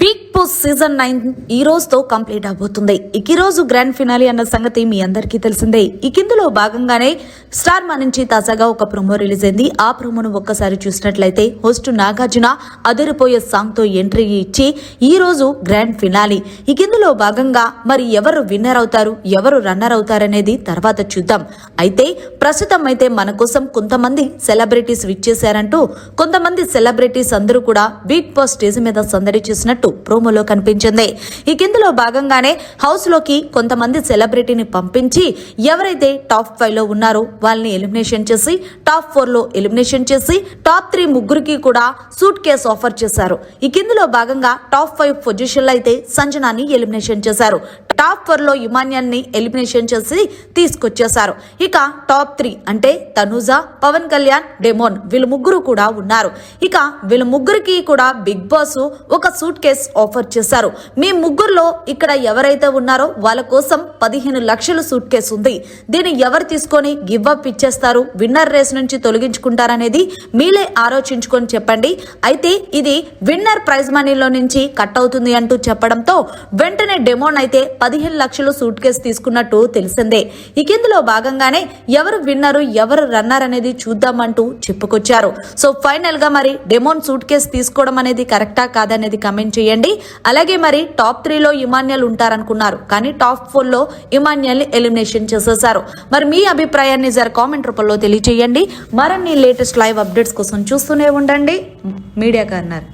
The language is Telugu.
బిగ్ బాస్ సీజన్ 9 ఈ రోజుతో కంప్లీట్ అవబోతుంది. ఈ రోజు గ్రాండ్ ఫినాలి అన్న సంగతి మీ అందరికీ తెలిసిందే. ఇందులో భాగంగానే స్టార్ మా నుంచి తాజాగా ఒక ప్రోమో రిలీజ్ అయింది. ఆ ప్రోమోను ఒక్కసారి చూసినట్లయితే హోస్ట్ నాగార్జున అదిరిపోయే సాంగ్ తో ఎంట్రీ ఇచ్చి ఈ రోజు గ్రాండ్ ఫినాలి. ఇందులో భాగంగా మరి ఎవరు విన్నర్ అవుతారు, ఎవరు రన్నర్ అవుతారనేది తర్వాత చూద్దాం. అయితే ప్రస్తుతం అయితే మన కోసం కొంతమంది సెలబ్రిటీస్ విచ్చేశారంటూ కొంతమంది సెలబ్రిటీస్ అందరూ కూడా బిగ్ బాస్ స్టేజ్ మీద సందడి చేసినట్టు ప్రోమోలో కనిపించింది. ఇందులో భాగంగానే హౌస్ లోకి కొంతమంది సెలబ్రిటీని పంపించి ఎవరైతే టాప్ 5 లో ఉన్నారో వాళ్ళని ఎలిమినేషన్ చేసి టాప్ 4 లో ఎలిమినేషన్ చేసి టాప్ 3 ముగ్గురికి కూడా సూట్ కేస్ ఆఫర్ చేశారు. ఇందులో భాగంగా టాప్ 5 పొజిషన్ లో అయితే సంజనాని ఎలిమినేషన్ చేశారు. టాప్ 4 లో ఇమాన్యాన్ని ఎలిమినేషన్ చేసి తీసుకొచ్చేశారు. ఇక టాప్ 3 అంటే తనుజ, పవన్ కళ్యాణ్, డెమోన్ వీళ్ళు ముగ్గురు కూడా ఉన్నారు. ఇక వీళ్ళ ముగ్గురికి కూడా బిగ్ బాస్ ఒక సూట్ కేస్ ఆఫర్ చేశారు. మీ ముగ్గురులో ఇక్కడ ఎవరైతే ఉన్నారో వాళ్ళ కోసం 15 లక్షల సూట్ కేసు ఉంది. దీన్ని ఎవరు తీసుకొని గివ్ అప్ ఇచ్చేస్తారు, విన్నర్ రేస్ నుంచి తొలగించుకుంటారనేది మీలే ఆలోచించుకొని చెప్పండి. అయితే ఇది విన్నర్ ప్రైజ్ మనీలో నుంచి కట్ అవుతుంది అంటూ చెప్పడంతో వెంటనే డెమోన్ అయితే 15 లక్షలు సూట్ కేసు తీసుకున్నట్టు తెలిసిందే. ఇందులో భాగంగానే ఎవరు విన్నరు ఎవరు రన్నర్ అనేది చూద్దామంటూ చెప్పుకొచ్చారు. సో ఫైనల్ గా మరి డెమోన్ సూట్ కేసు తీసుకోవడం అనేది కరెక్టా కాదనేది కమెంట్ చేయండి. అలాగే మరి టాప్ 3 లో ఇమాన్యుయల్ ఉంటారనుకున్నారు, కానీ టాప్ 4 లో ఇమాన్యుయల్ ని ఎలిమినేషన్ చేసేశారు. మరి మీ అభిప్రాయాన్ని కామెంట్ రూపంలో తెలియజేయండి. మరిన్ని లేటెస్ట్ లైవ్ అప్డేట్స్ కోసం చూస్తూనే ఉండండి మీడియా కార్నర్.